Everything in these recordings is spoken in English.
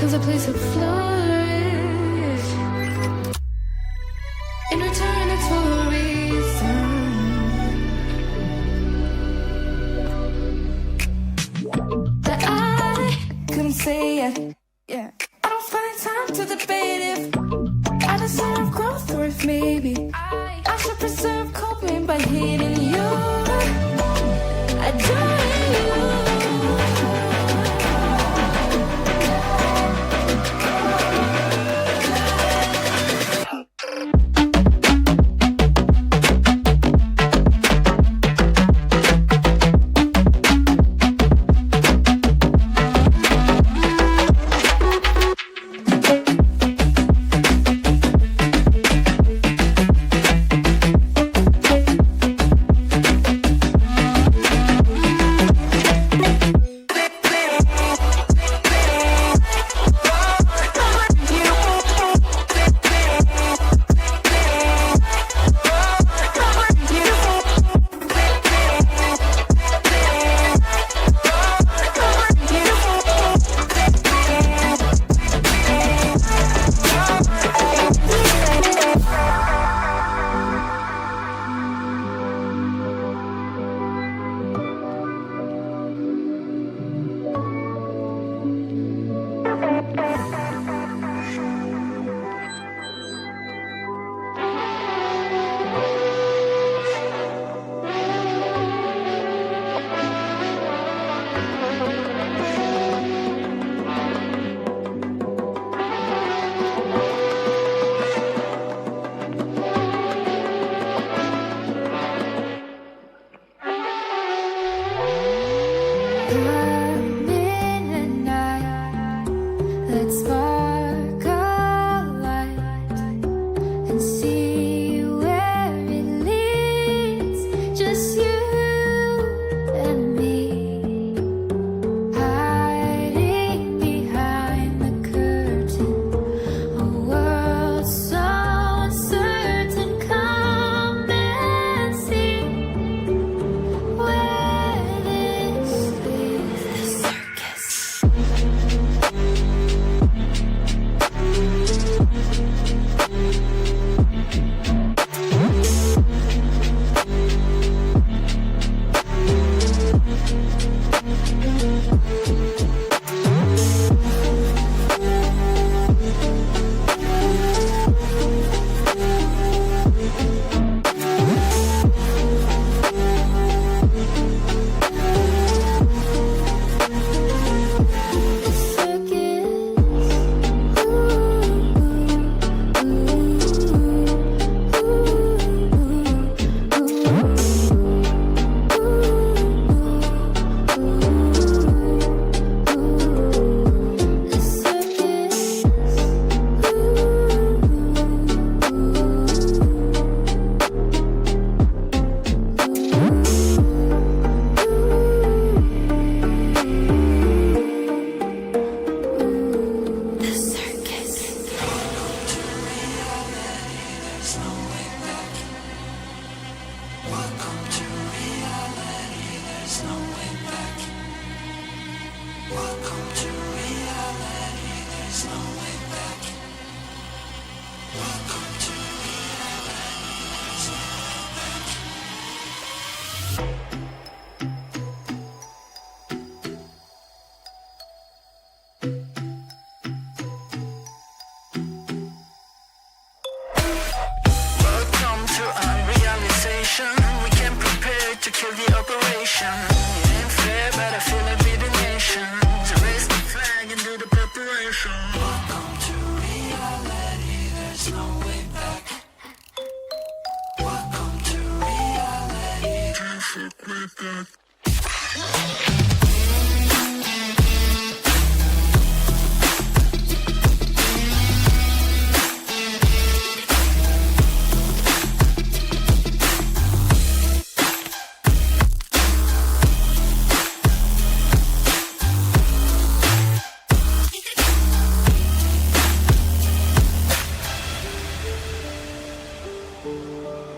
'cause a place of flourish. In return, it's for a reason. That I couldn't say it. Yeah. I don't find time to debate if I deserve growth or if maybe I should preserve coping by hating you. Adoring you.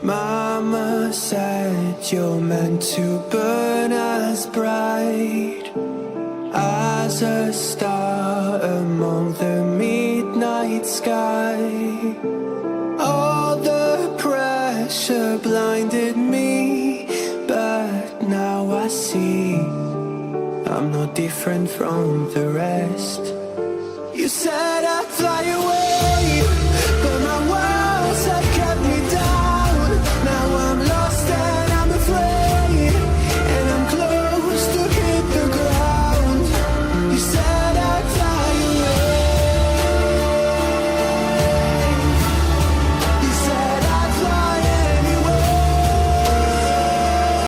Mama said you're meant to burn as bright as a star among sky. All the pressure blinded me, but now I see I'm no different from the rest. You said I'd fly away,